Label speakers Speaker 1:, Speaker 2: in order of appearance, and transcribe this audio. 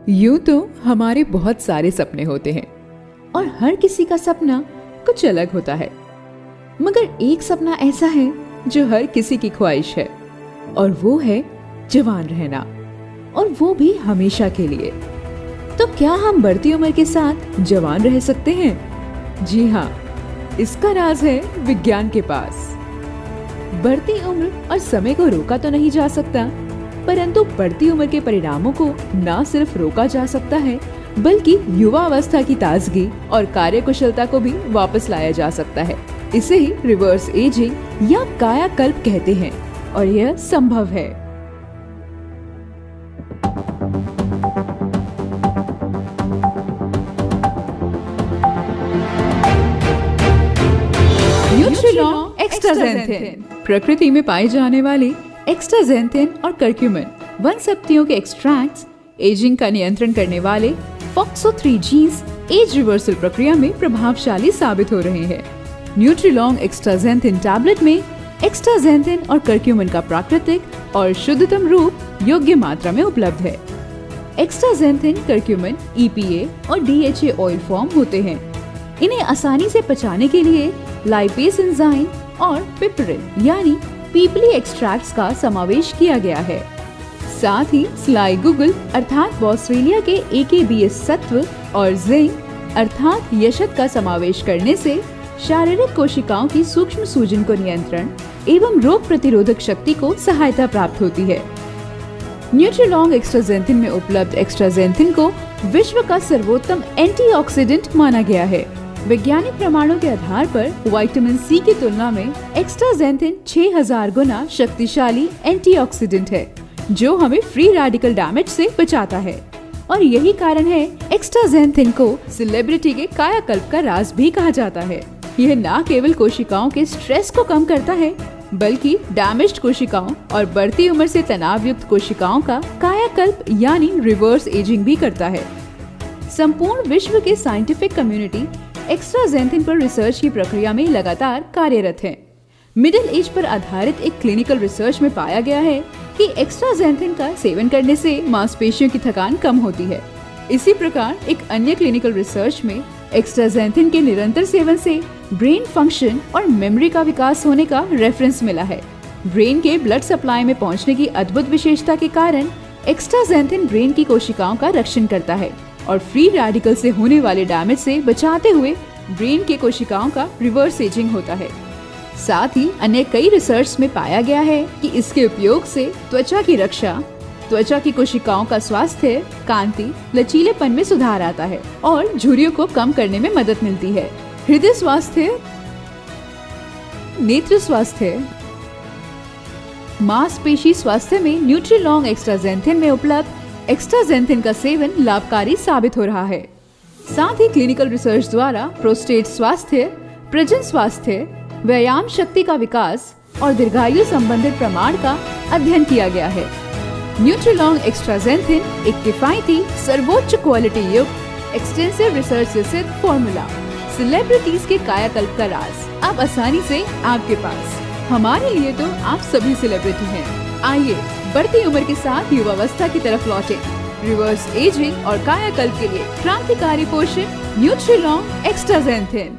Speaker 1: यूं तो हमारे बहुत सारे सपने होते हैं और हर किसी का सपना कुछ अलग होता है, मगर एक सपना ऐसा है जो हर किसी की ख्वाहिश है और वो है जवान रहना, और वो भी हमेशा के लिए। तो क्या हम बढ़ती उम्र के साथ जवान रह सकते हैं? जी हाँ, इसका राज है विज्ञान के पास। बढ़ती उम्र और समय को रोका तो नहीं जा सकता, परंतु बढ़ती उम्र के परिणामों को न सिर्फ रोका जा सकता है, बल्कि युवा अवस्था की ताजगी और कार्यकुशलता को भी वापस लाया जा सकता है। इसे ही रिवर्स एजिंग या कायाकल्प कहते हैं, और यह संभव है। न्यूट्रिलॉन्ग एक्स्ट्राज़ेंथिन प्रकृति में पाए जाने वाले एक्स्ट्राज़ेंथिन और कर्क्यूमिन वनस्पतियों के एक्सट्रैक्ट्स एजिंग का नियंत्रण करने वाले FOXO3 जीन्स एज रिवर्सल प्रक्रिया में प्रभावशाली साबित हो रहे हैं। न्यूट्रिलॉन्ग एक्स्ट्राज़ेंथिन टैबलेट में एक्स्ट्राज़ेंथिन और कर्क्यूमिन का प्राकृतिक और शुद्धतम रूप योग्य मात्रा में उपलब्ध है। एक्स्ट्राज़ेंथिन, कर्क्यूमिन EPA और DHA ऑयल फॉर्म होते हैं। इन्हें आसानी से पचाने के लिए लाइपेज एंजाइम और पिपरिन यानी पीपली एक्सट्रैक्ट्स का समावेश किया गया है। साथ ही स्लाइगुगल अर्थात बॉस्वेलिया के AKBS सत्व और जिंक अर्थात यशत का समावेश करने से शारीरिक कोशिकाओं की सूक्ष्म सूजन को नियंत्रण एवं रोग प्रतिरोधक शक्ति को सहायता प्राप्त होती है। न्यूट्रिलॉन्ग एक्स्ट्राज़ेंथिन में उपलब्ध एक्स्ट्राज़ेंथिन को विश्व का सर्वोत्तम एंटीऑक्सीडेंट माना गया है। वैज्ञानिक प्रमाणों के आधार पर विटामिन C की तुलना में एक्स्ट्राज़ेंथिन 6000 गुना शक्तिशाली एंटीऑक्सीडेंट है, जो हमें फ्री रेडिकल डैमेज से बचाता है। और यही कारण है एक्स्ट्राज़ेंथिन को सेलिब्रिटी के कायाकल्प का राज भी कहा जाता है। यह न केवल कोशिकाओं के स्ट्रेस को कम करता है, बल्कि डैमेज्ड कोशिकाओं और बढ़ती उम्र से तनाव युक्त कोशिकाओं का कायाकल्प यानी रिवर्स एजिंग भी करता है। संपूर्ण विश्व के साइंटिफिक कम्युनिटी एक्स्ट्राज़ेंथिन पर रिसर्च की प्रक्रिया में लगातार कार्यरत है। मिडिल एज पर आधारित एक क्लिनिकल रिसर्च में पाया गया है कि एक्स्ट्राज़ेंथिन का सेवन करने से मांसपेशियों की थकान कम होती है। इसी प्रकार एक अन्य क्लिनिकल रिसर्च में एक्स्ट्राज़ेंथिन के निरंतर सेवन से ब्रेन फंक्शन और मेमोरी का विकास होने का रेफरेंस मिला है। ब्रेन के ब्लड सप्लाई में पहुंचने की अद्भुत विशेषता के कारण एक्स्ट्राज़ेंथिन ब्रेन की कोशिकाओं का रक्षण करता है और फ्री रेडिकल से होने वाले डैमेज से बचाते हुए ब्रेन के कोशिकाओं का रिवर्स एजिंग होता है। साथ ही अन्य कई रिसर्च में पाया गया है कि इसके उपयोग से त्वचा की रक्षा, त्वचा की कोशिकाओं का स्वास्थ्य, कांति, लचीलेपन में सुधार आता है और झुर्रियों को कम करने में मदद मिलती है। हृदय स्वास्थ्य, नेत्र स्वास्थ्य, मांसपेशी स्वास्थ्य में न्यूट्रिलॉन्ग एक्स्ट्राज़ेंथिन में उपलब्ध एक्स्ट्राज़ेंथिन का सेवन लाभकारी साबित हो रहा है। साथ ही क्लिनिकल रिसर्च द्वारा प्रोस्टेट स्वास्थ्य, प्रजनन स्वास्थ्य, व्यायाम शक्ति का विकास और दीर्घायु संबंधित प्रमाण का अध्ययन किया गया है। न्यूट्रिलॉन्ग एक्स्ट्राज़ेंथिन एक किफायती सर्वोच्च क्वालिटी युक्त एक्सटेंसिव रिसर्च से सिद्ध फॉर्मूला, सेलिब्रिटीज के कायाकल्प का राज अब आसानी से आपके पास। हमारे लिए तो आप सभी सेलिब्रिटी हैं। आइए बढ़ती उम्र के साथ युवावस्था की तरफ लौटे। रिवर्स एजिंग और कायाकल्प के लिए क्रांतिकारी पोषण न्यूट्रिलॉन्ग एक्स्ट्राज़ेंथिन।